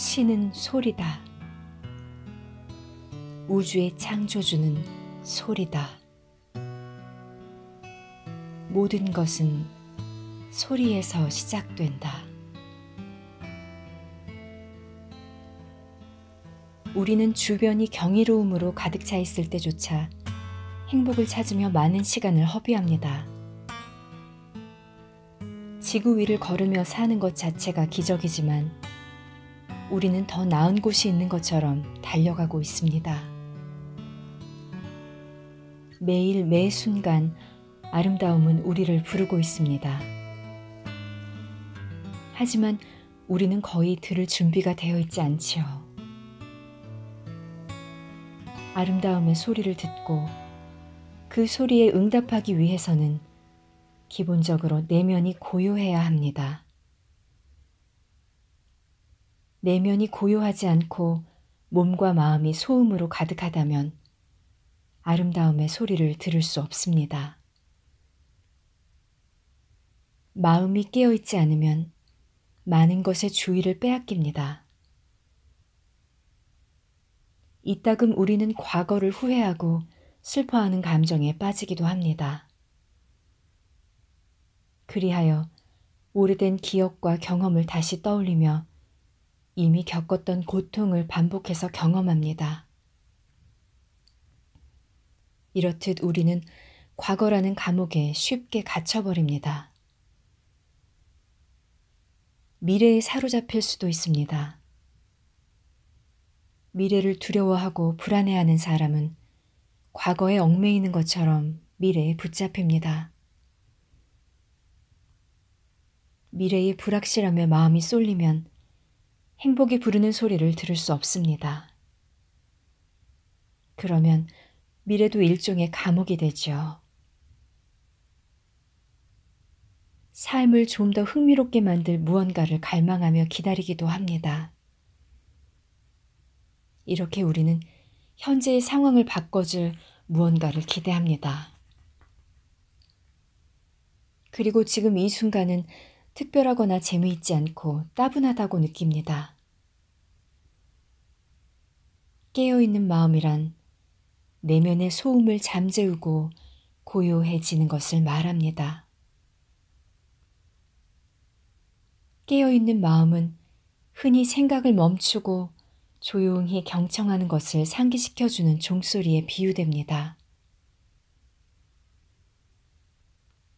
쉬는 소리다. 우주의 창조주는 소리다. 모든 것은 소리에서 시작된다. 우리는 주변이 경이로움으로 가득 차 있을 때조차 행복을 찾으며 많은 시간을 허비합니다. 지구 위를 걸으며 사는 것 자체가 기적이지만 우리는 더 나은 곳이 있는 것처럼 달려가고 있습니다. 매일 매 순간 아름다움은 우리를 부르고 있습니다. 하지만 우리는 거의 들을 준비가 되어 있지 않지요. 아름다움의 소리를 듣고 그 소리에 응답하기 위해서는 기본적으로 내면이 고요해야 합니다. 내면이 고요하지 않고 몸과 마음이 소음으로 가득하다면 아름다움의 소리를 들을 수 없습니다. 마음이 깨어있지 않으면 많은 것의 주의를 빼앗깁니다. 이따금 우리는 과거를 후회하고 슬퍼하는 감정에 빠지기도 합니다. 그리하여 오래된 기억과 경험을 다시 떠올리며 이미 겪었던 고통을 반복해서 경험합니다. 이렇듯 우리는 과거라는 감옥에 쉽게 갇혀버립니다. 미래에 사로잡힐 수도 있습니다. 미래를 두려워하고 불안해하는 사람은 과거에 얽매이는 것처럼 미래에 붙잡힙니다. 미래의 불확실함에 마음이 쏠리면 행복이 부르는 소리를 들을 수 없습니다. 그러면 미래도 일종의 감옥이 되죠. 삶을 좀 더 흥미롭게 만들 무언가를 갈망하며 기다리기도 합니다. 이렇게 우리는 현재의 상황을 바꿔줄 무언가를 기대합니다. 그리고 지금 이 순간은 특별하거나 재미있지 않고 따분하다고 느낍니다. 깨어있는 마음이란 내면의 소음을 잠재우고 고요해지는 것을 말합니다. 깨어있는 마음은 흔히 생각을 멈추고 조용히 경청하는 것을 상기시켜주는 종소리에 비유됩니다.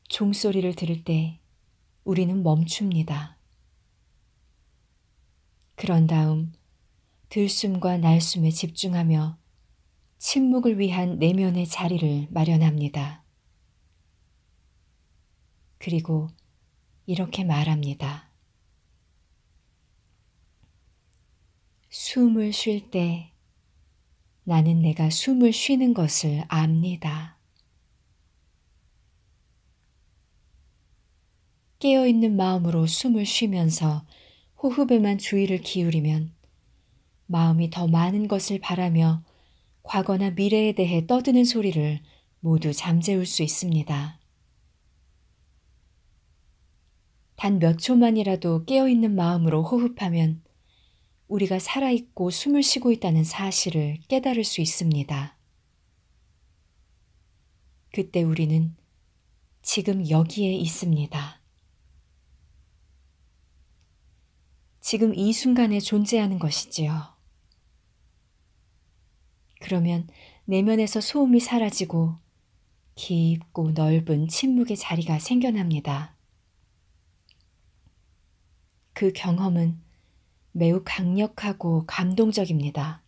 종소리를 들을 때 우리는 멈춥니다. 그런 다음 들숨과 날숨에 집중하며 침묵을 위한 내면의 자리를 마련합니다. 그리고 이렇게 말합니다. 숨을 쉴 때 나는 내가 숨을 쉬는 것을 압니다. 깨어있는 마음으로 숨을 쉬면서 호흡에만 주의를 기울이면 마음이 더 많은 것을 바라며 과거나 미래에 대해 떠드는 소리를 모두 잠재울 수 있습니다. 단 몇 초만이라도 깨어있는 마음으로 호흡하면 우리가 살아있고 숨을 쉬고 있다는 사실을 깨달을 수 있습니다. 그때 우리는 지금 여기에 있습니다. 지금 이 순간에 존재하는 것이지요. 그러면 내면에서 소음이 사라지고 깊고 넓은 침묵의 자리가 생겨납니다. 그 경험은 매우 강력하고 감동적입니다.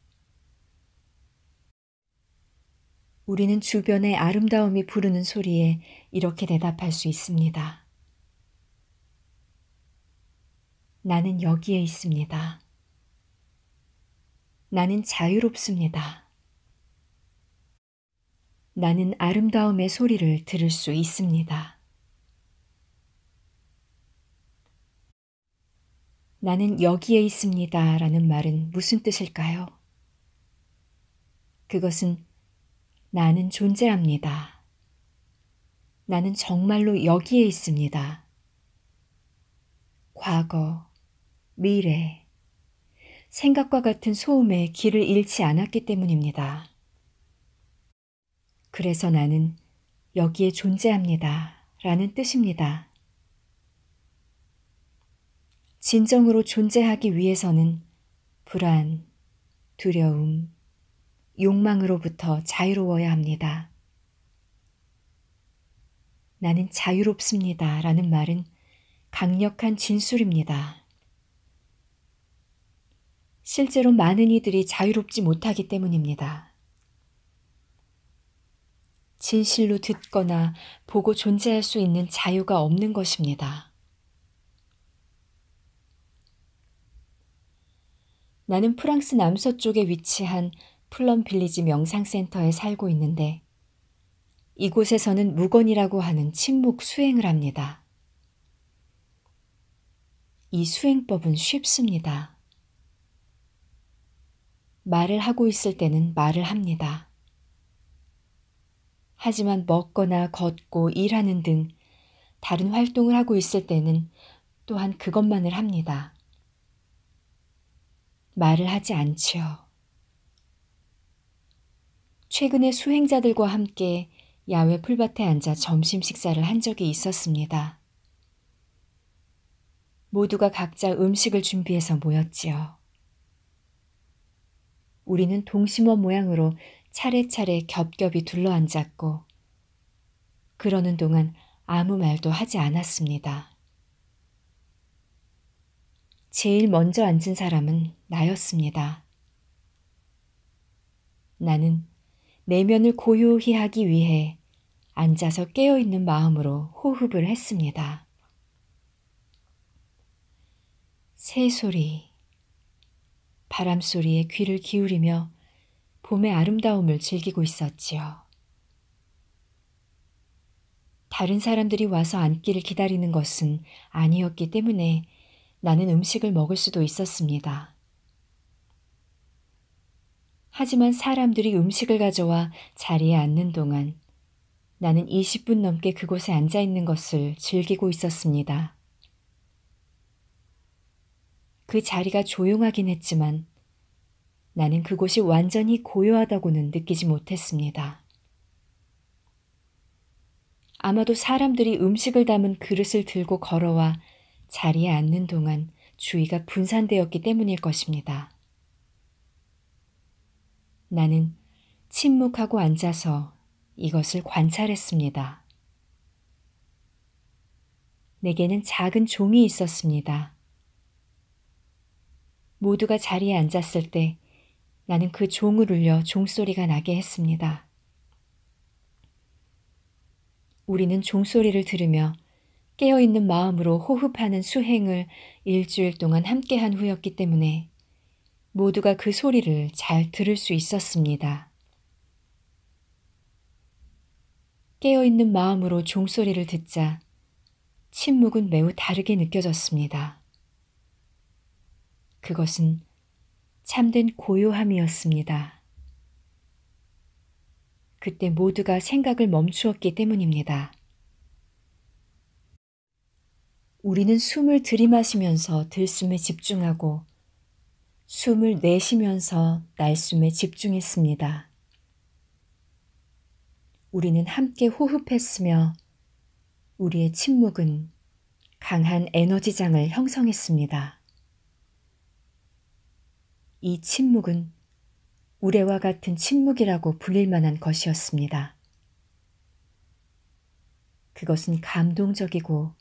우리는 주변의 아름다움이 부르는 소리에 이렇게 대답할 수 있습니다. 나는 여기에 있습니다. 나는 자유롭습니다. 나는 아름다움의 소리를 들을 수 있습니다. 나는 여기에 있습니다 라는 말은 무슨 뜻일까요? 그것은 나는 존재합니다. 나는 정말로 여기에 있습니다. 과거, 미래, 생각과 같은 소음에 길을 잃지 않았기 때문입니다. 그래서 나는 여기에 존재합니다. 라는 뜻입니다. 진정으로 존재하기 위해서는 불안, 두려움, 욕망으로부터 자유로워야 합니다. 나는 자유롭습니다. 라는 말은 강력한 진술입니다. 실제로 많은 이들이 자유롭지 못하기 때문입니다. 진실로 듣거나 보고 존재할 수 있는 자유가 없는 것입니다. 나는 프랑스 남서쪽에 위치한 플럼 빌리지 명상센터에 살고 있는데 이곳에서는 무건이라고 하는 침묵 수행을 합니다. 이 수행법은 쉽습니다. 말을 하고 있을 때는 말을 합니다. 하지만 먹거나 걷고 일하는 등 다른 활동을 하고 있을 때는 또한 그것만을 합니다. 말을 하지 않지요. 최근에 수행자들과 함께 야외 풀밭에 앉아 점심 식사를 한 적이 있었습니다. 모두가 각자 음식을 준비해서 모였지요. 우리는 동심원 모양으로 차례차례 겹겹이 둘러앉았고 그러는 동안 아무 말도 하지 않았습니다. 제일 먼저 앉은 사람은 나였습니다. 나는 내면을 고요히 하기 위해 앉아서 깨어있는 마음으로 호흡을 했습니다. 새소리, 바람소리에 귀를 기울이며 봄의 아름다움을 즐기고 있었지요. 다른 사람들이 와서 앉기를 기다리는 것은 아니었기 때문에 나는 음식을 먹을 수도 있었습니다. 하지만 사람들이 음식을 가져와 자리에 앉는 동안 나는 20분 넘게 그곳에 앉아 있는 것을 즐기고 있었습니다. 그 자리가 조용하긴 했지만 나는 그곳이 완전히 고요하다고는 느끼지 못했습니다. 아마도 사람들이 음식을 담은 그릇을 들고 걸어와 자리에 앉는 동안 주의가 분산되었기 때문일 것입니다. 나는 침묵하고 앉아서 이것을 관찰했습니다. 내게는 작은 종이 있었습니다. 모두가 자리에 앉았을 때 나는 그 종을 울려 종소리가 나게 했습니다. 우리는 종소리를 들으며 깨어있는 마음으로 호흡하는 수행을 일주일 동안 함께한 후였기 때문에 모두가 그 소리를 잘 들을 수 있었습니다. 깨어있는 마음으로 종소리를 듣자 침묵은 매우 다르게 느껴졌습니다. 그것은 참된 고요함이었습니다. 그때 모두가 생각을 멈추었기 때문입니다. 우리는 숨을 들이마시면서 들숨에 집중하고 숨을 내쉬면서 날숨에 집중했습니다. 우리는 함께 호흡했으며 우리의 침묵은 강한 에너지장을 형성했습니다. 이 침묵은 우레와 같은 침묵이라고 불릴 만한 것이었습니다. 그것은 감동적이고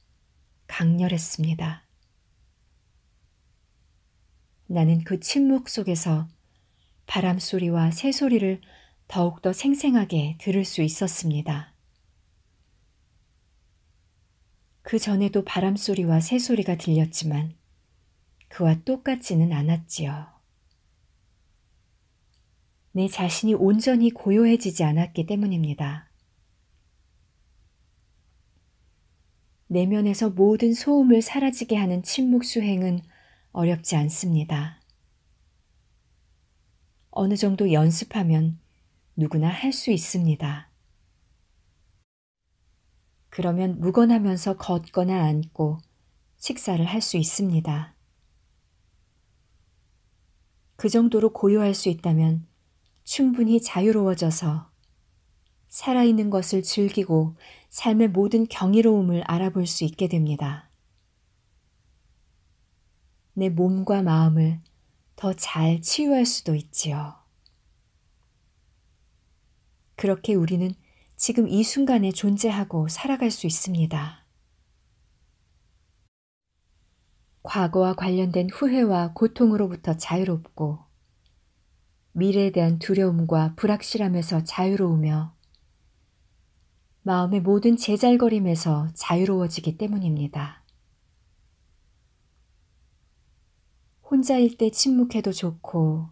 강렬했습니다. 나는 그 침묵 속에서 바람 소리와 새 소리를 더욱더 생생하게 들을 수 있었습니다. 그 전에도 바람 소리와 새 소리가 들렸지만 그와 똑같지는 않았지요. 내 자신이 온전히 고요해지지 않았기 때문입니다. 내면에서 모든 소음을 사라지게 하는 침묵 수행은 어렵지 않습니다. 어느 정도 연습하면 누구나 할 수 있습니다. 그러면 무건하면서 걷거나 앉고 식사를 할 수 있습니다. 그 정도로 고요할 수 있다면 충분히 자유로워져서 살아있는 것을 즐기고 삶의 모든 경이로움을 알아볼 수 있게 됩니다. 내 몸과 마음을 더 잘 치유할 수도 있지요. 그렇게 우리는 지금 이 순간에 존재하고 살아갈 수 있습니다. 과거와 관련된 후회와 고통으로부터 자유롭고 미래에 대한 두려움과 불확실함에서 자유로우며 마음의 모든 제잘거림에서 자유로워지기 때문입니다. 혼자일 때 침묵해도 좋고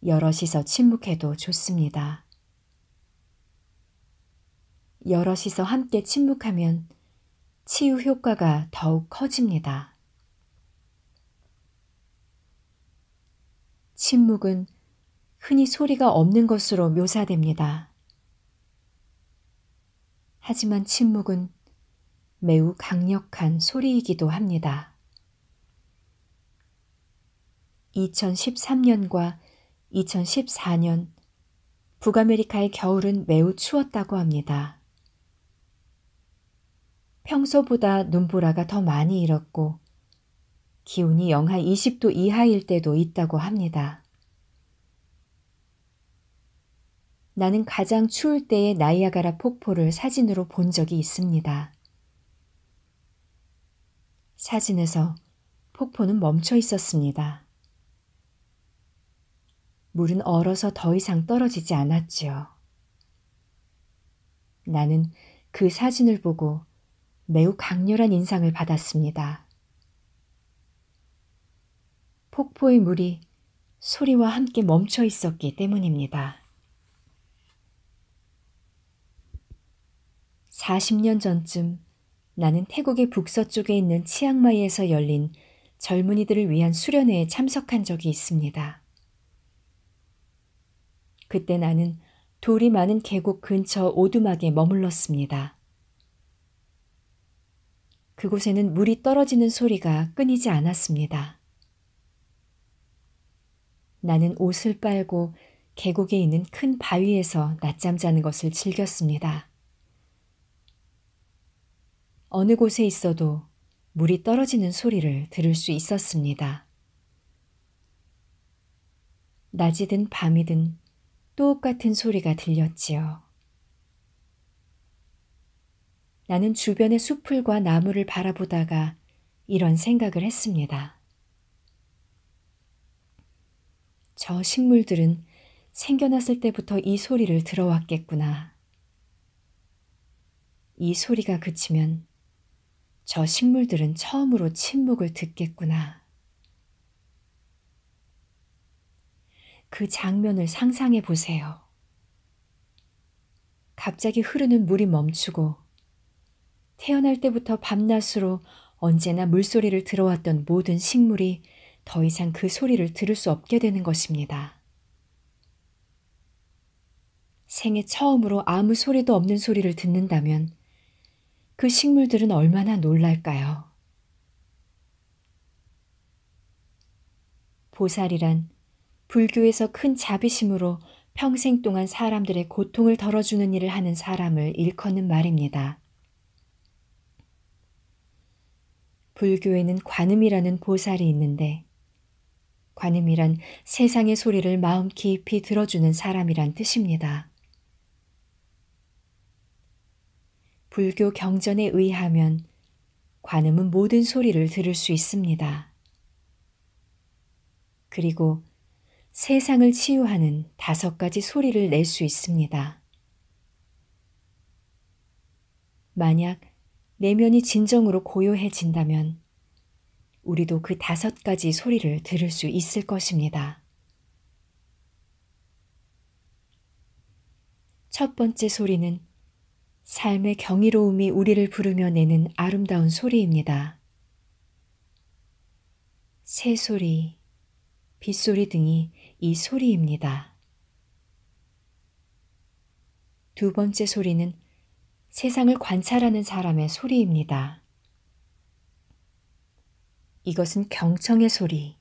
여럿이서 침묵해도 좋습니다. 여럿이서 함께 침묵하면 치유 효과가 더욱 커집니다. 침묵은 흔히 소리가 없는 것으로 묘사됩니다. 하지만 침묵은 매우 강력한 소리이기도 합니다. 2013년과 2014년 북아메리카의 겨울은 매우 추웠다고 합니다. 평소보다 눈보라가 더 많이 일었고 기온이 영하 20도 이하일 때도 있다고 합니다. 나는 가장 추울 때의 나이아가라 폭포를 사진으로 본 적이 있습니다. 사진에서 폭포는 멈춰 있었습니다. 물은 얼어서 더 이상 떨어지지 않았지요. 나는 그 사진을 보고 매우 강렬한 인상을 받았습니다. 폭포의 물이 소리와 함께 멈춰 있었기 때문입니다. 40년 전쯤 나는 태국의 북서쪽에 있는 치앙마이에서 열린 젊은이들을 위한 수련회에 참석한 적이 있습니다. 그때 나는 돌이 많은 계곡 근처 오두막에 머물렀습니다. 그곳에는 물이 떨어지는 소리가 끊이지 않았습니다. 나는 옷을 빨고 계곡에 있는 큰 바위에서 낮잠 자는 것을 즐겼습니다. 어느 곳에 있어도 물이 떨어지는 소리를 들을 수 있었습니다. 낮이든 밤이든 똑같은 소리가 들렸지요. 나는 주변의 숲풀과 나무를 바라보다가 이런 생각을 했습니다. 저 식물들은 생겨났을 때부터 이 소리를 들어왔겠구나. 이 소리가 그치면 저 식물들은 처음으로 침묵을 듣겠구나. 그 장면을 상상해 보세요. 갑자기 흐르는 물이 멈추고 태어날 때부터 밤낮으로 언제나 물소리를 들어왔던 모든 식물이 더 이상 그 소리를 들을 수 없게 되는 것입니다. 생애 처음으로 아무 소리도 없는 소리를 듣는다면 그 식물들은 얼마나 놀랄까요? 보살이란 불교에서 큰 자비심으로 평생 동안 사람들의 고통을 덜어주는 일을 하는 사람을 일컫는 말입니다. 불교에는 관음이라는 보살이 있는데 관음이란 세상의 소리를 마음 깊이 들어주는 사람이란 뜻입니다. 불교 경전에 의하면 관음은 모든 소리를 들을 수 있습니다. 그리고 세상을 치유하는 5가지 소리를 낼 수 있습니다. 만약 내면이 진정으로 고요해진다면 우리도 그 5가지 소리를 들을 수 있을 것입니다. 첫 번째 소리는 삶의 경이로움이 우리를 부르며 내는 아름다운 소리입니다. 새소리, 빗소리 등이 이 소리입니다. 두 번째 소리는 세상을 관찰하는 사람의 소리입니다. 이것은 경청의 소리,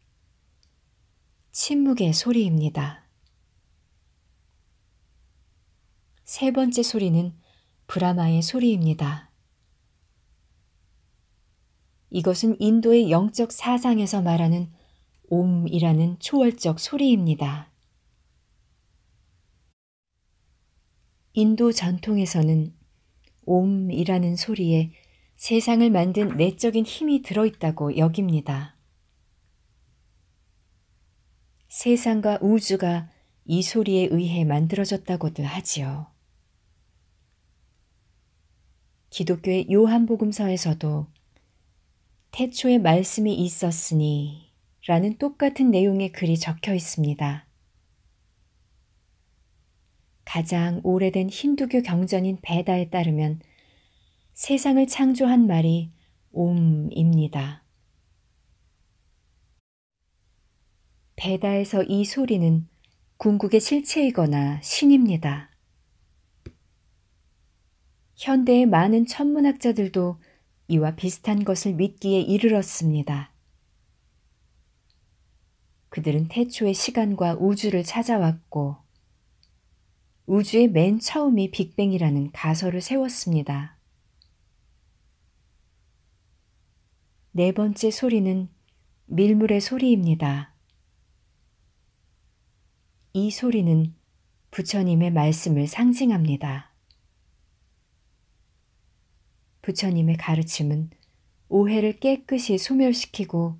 침묵의 소리입니다. 세 번째 소리는 브라마의 소리입니다. 이것은 인도의 영적 사상에서 말하는 옴이라는 초월적 소리입니다. 인도 전통에서는 옴이라는 소리에 세상을 만든 내적인 힘이 들어있다고 여깁니다. 세상과 우주가 이 소리에 의해 만들어졌다고들 하지요. 기독교의 요한복음서에서도 태초에 말씀이 있었으니 라는 똑같은 내용의 글이 적혀 있습니다. 가장 오래된 힌두교 경전인 베다에 따르면 세상을 창조한 말이 옴입니다. 베다에서 이 소리는 궁극의 실체이거나 신입니다. 현대의 많은 천문학자들도 이와 비슷한 것을 믿기에 이르렀습니다. 그들은 태초의 시간과 우주를 찾아왔고 우주의 맨 처음이 빅뱅이라는 가설을 세웠습니다. 네 번째 소리는 밀물의 소리입니다. 이 소리는 부처님의 말씀을 상징합니다. 부처님의 가르침은 오해를 깨끗이 소멸시키고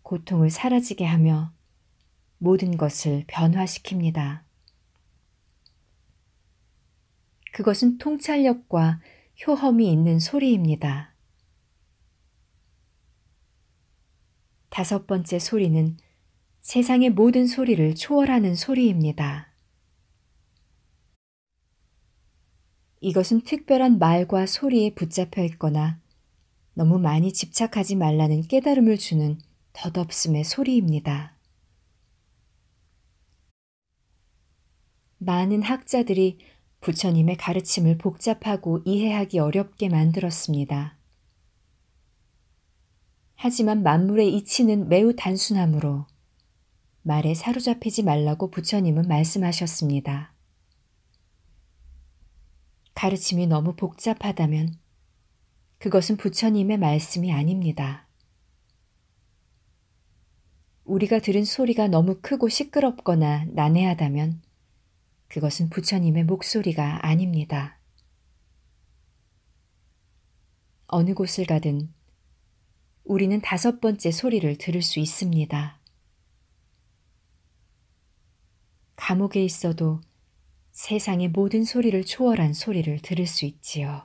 고통을 사라지게 하며 모든 것을 변화시킵니다. 그것은 통찰력과 효험이 있는 소리입니다. 다섯 번째 소리는 세상의 모든 소리를 초월하는 소리입니다. 이것은 특별한 말과 소리에 붙잡혀 있거나 너무 많이 집착하지 말라는 깨달음을 주는 덧없음의 소리입니다. 많은 학자들이 부처님의 가르침을 복잡하고 이해하기 어렵게 만들었습니다. 하지만 만물의 이치는 매우 단순하므로 말에 사로잡히지 말라고 부처님은 말씀하셨습니다. 가르침이 너무 복잡하다면 그것은 부처님의 말씀이 아닙니다. 우리가 들은 소리가 너무 크고 시끄럽거나 난해하다면 그것은 부처님의 목소리가 아닙니다. 어느 곳을 가든 우리는 다섯 번째 소리를 들을 수 있습니다. 감옥에 있어도 세상의 모든 소리를 초월한 소리를 들을 수 있지요.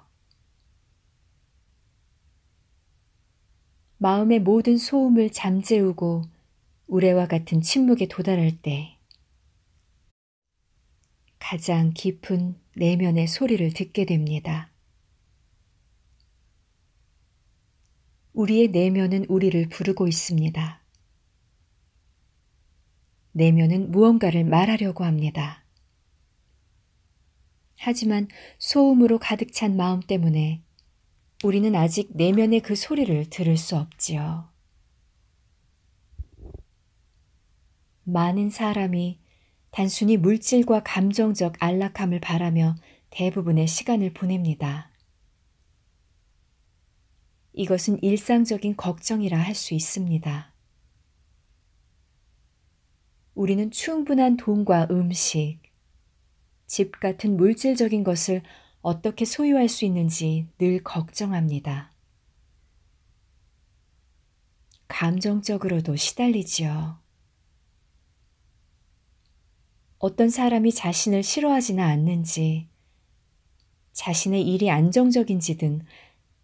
마음의 모든 소음을 잠재우고 우레와 같은 침묵에 도달할 때 가장 깊은 내면의 소리를 듣게 됩니다. 우리의 내면은 우리를 부르고 있습니다. 내면은 무언가를 말하려고 합니다. 하지만 소음으로 가득 찬 마음 때문에 우리는 아직 내면의 그 소리를 들을 수 없지요. 많은 사람이 단순히 물질과 감정적 안락함을 바라며 대부분의 시간을 보냅니다. 이것은 일상적인 걱정이라 할 수 있습니다. 우리는 충분한 돈과 음식, 집 같은 물질적인 것을 어떻게 소유할 수 있는지 늘 걱정합니다. 감정적으로도 시달리지요. 어떤 사람이 자신을 싫어하지는 않는지, 자신의 일이 안정적인지 등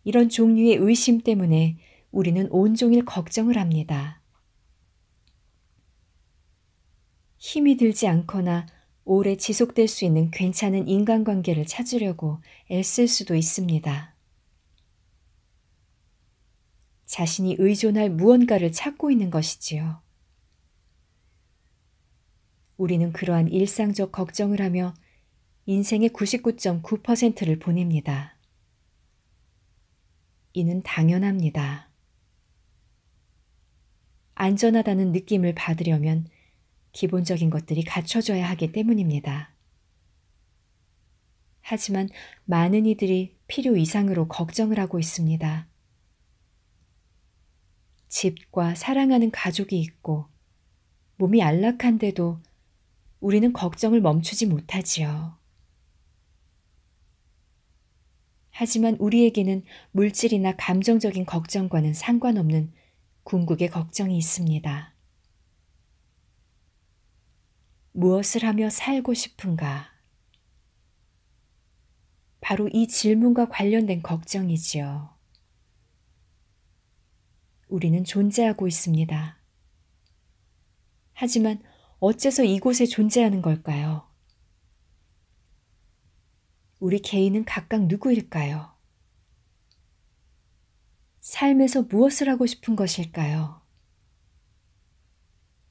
이런 종류의 의심 때문에 우리는 온종일 걱정을 합니다. 힘이 들지 않거나 오래 지속될 수 있는 괜찮은 인간관계를 찾으려고 애쓸 수도 있습니다. 자신이 의존할 무언가를 찾고 있는 것이지요. 우리는 그러한 일상적 걱정을 하며 인생의 99.9%를 보냅니다. 이는 당연합니다. 안전하다는 느낌을 받으려면 기본적인 것들이 갖춰져야 하기 때문입니다. 하지만 많은 이들이 필요 이상으로 걱정을 하고 있습니다. 집과 사랑하는 가족이 있고 몸이 안락한데도 우리는 걱정을 멈추지 못하지요. 하지만 우리에게는 물질이나 감정적인 걱정과는 상관없는 궁극의 걱정이 있습니다. 무엇을 하며 살고 싶은가? 바로 이 질문과 관련된 걱정이지요. 우리는 존재하고 있습니다. 하지만 어째서 이곳에 존재하는 걸까요? 우리 개인은 각각 누구일까요? 삶에서 무엇을 하고 싶은 것일까요?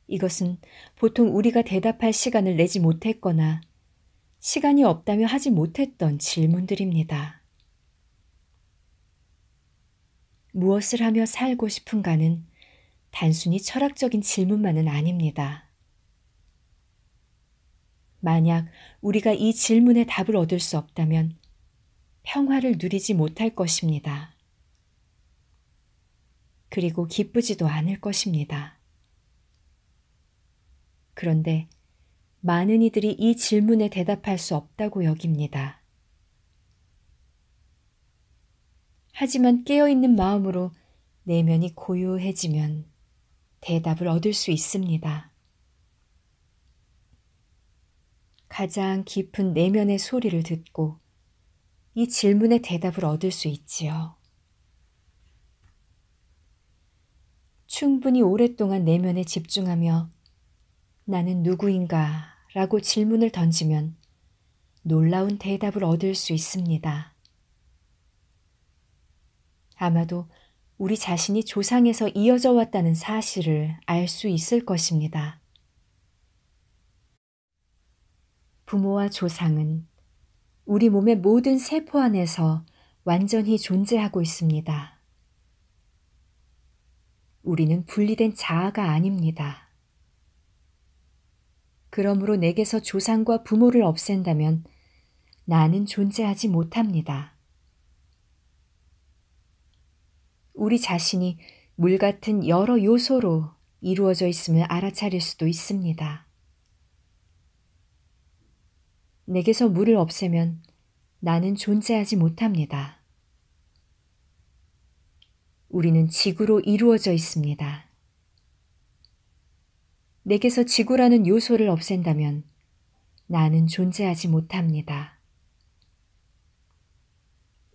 이것은 보통 우리가 대답할 시간을 내지 못했거나 시간이 없다며 하지 못했던 질문들입니다. 무엇을 하며 살고 싶은가는 단순히 철학적인 질문만은 아닙니다. 만약 우리가 이 질문에 답을 얻을 수 없다면 평화를 누리지 못할 것입니다. 그리고 기쁘지도 않을 것입니다. 그런데 많은 이들이 이 질문에 대답할 수 없다고 여깁니다. 하지만 깨어있는 마음으로 내면이 고요해지면 대답을 얻을 수 있습니다. 가장 깊은 내면의 소리를 듣고 이 질문의 대답을 얻을 수 있지요. 충분히 오랫동안 내면에 집중하며 나는 누구인가 라고 질문을 던지면 놀라운 대답을 얻을 수 있습니다. 아마도 우리 자신이 조상에서 이어져 왔다는 사실을 알 수 있을 것입니다. 부모와 조상은 우리 몸의 모든 세포 안에서 완전히 존재하고 있습니다. 우리는 분리된 자아가 아닙니다. 그러므로 내게서 조상과 부모를 없앤다면 나는 존재하지 못합니다. 우리 자신이 물 같은 여러 요소로 이루어져 있음을 알아차릴 수도 있습니다. 내게서 물을 없애면 나는 존재하지 못합니다. 우리는 지구로 이루어져 있습니다. 내게서 지구라는 요소를 없앤다면 나는 존재하지 못합니다.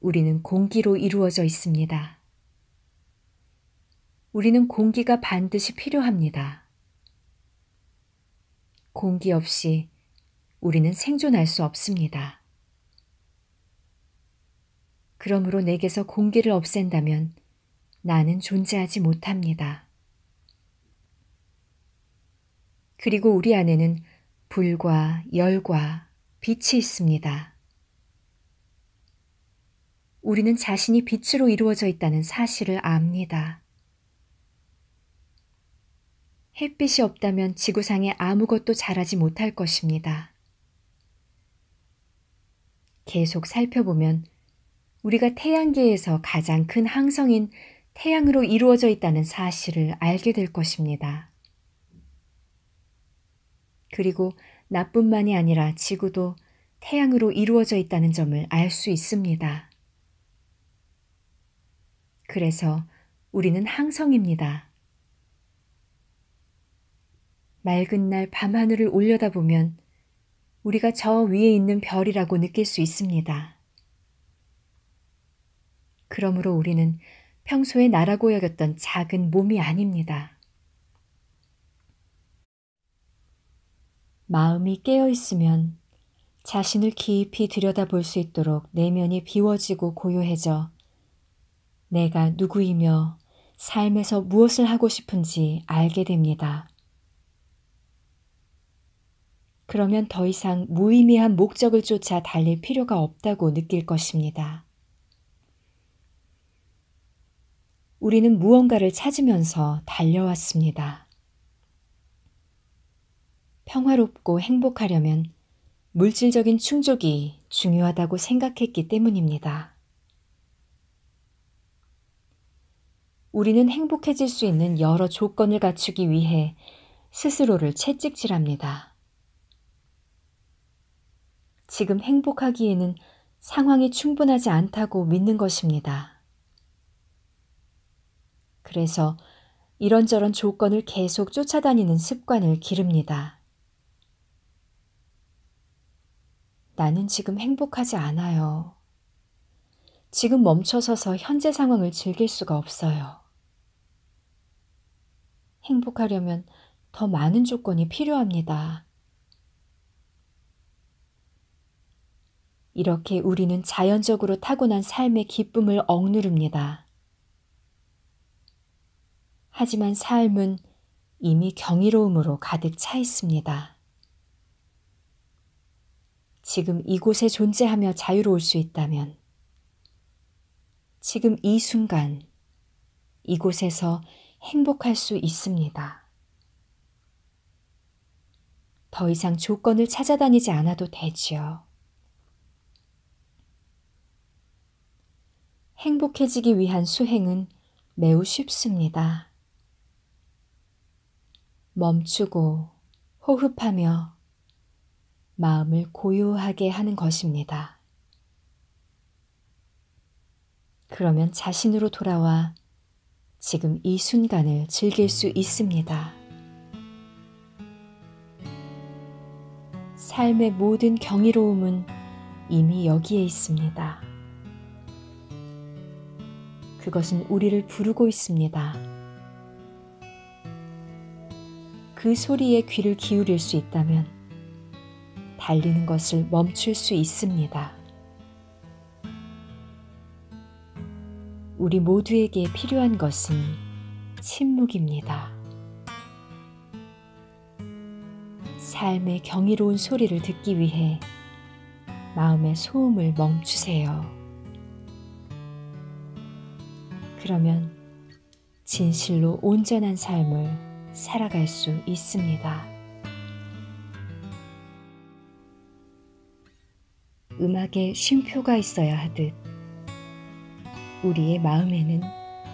우리는 공기로 이루어져 있습니다. 우리는 공기가 반드시 필요합니다. 공기 없이 우리는 생존할 수 없습니다. 그러므로 내게서 공기를 없앤다면 나는 존재하지 못합니다. 그리고 우리 안에는 불과 열과 빛이 있습니다. 우리는 자신이 빛으로 이루어져 있다는 사실을 압니다. 햇빛이 없다면 지구상에 아무것도 자라지 못할 것입니다. 계속 살펴보면 우리가 태양계에서 가장 큰 항성인 태양으로 이루어져 있다는 사실을 알게 될 것입니다. 그리고 나뿐만이 아니라 지구도 태양으로 이루어져 있다는 점을 알 수 있습니다. 그래서 우리는 항성입니다. 맑은 날 밤하늘을 올려다보면 우리가 저 위에 있는 별이라고 느낄 수 있습니다. 그러므로 우리는 평소에 나라고 여겼던 작은 몸이 아닙니다. 마음이 깨어 있으면 자신을 깊이 들여다볼 수 있도록 내면이 비워지고 고요해져 내가 누구이며 삶에서 무엇을 하고 싶은지 알게 됩니다. 그러면 더 이상 무의미한 목적을 쫓아 달릴 필요가 없다고 느낄 것입니다. 우리는 무언가를 찾으면서 달려왔습니다. 평화롭고 행복하려면 물질적인 충족이 중요하다고 생각했기 때문입니다. 우리는 행복해질 수 있는 여러 조건을 갖추기 위해 스스로를 채찍질합니다. 지금 행복하기에는 상황이 충분하지 않다고 믿는 것입니다. 그래서 이런저런 조건을 계속 쫓아다니는 습관을 기릅니다. 나는 지금 행복하지 않아요. 지금 멈춰서서 현재 상황을 즐길 수가 없어요. 행복하려면 더 많은 조건이 필요합니다. 이렇게 우리는 자연적으로 타고난 삶의 기쁨을 억누릅니다. 하지만 삶은 이미 경이로움으로 가득 차 있습니다. 지금 이곳에 존재하며 자유로울 수 있다면, 지금 이 순간 이곳에서 행복할 수 있습니다. 더 이상 조건을 찾아다니지 않아도 되지요. 행복해지기 위한 수행은 매우 쉽습니다. 멈추고 호흡하며 마음을 고요하게 하는 것입니다. 그러면 자신으로 돌아와 지금 이 순간을 즐길 수 있습니다. 삶의 모든 경이로움은 이미 여기에 있습니다. 그것은 우리를 부르고 있습니다. 그 소리에 귀를 기울일 수 있다면 달리는 것을 멈출 수 있습니다. 우리 모두에게 필요한 것은 침묵입니다. 삶의 경이로운 소리를 듣기 위해 마음의 소음을 멈추세요. 그러면 진실로 온전한 삶을 살아갈 수 있습니다. 음악에 쉼표가 있어야 하듯 우리의 마음에는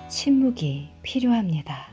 침묵이 필요합니다.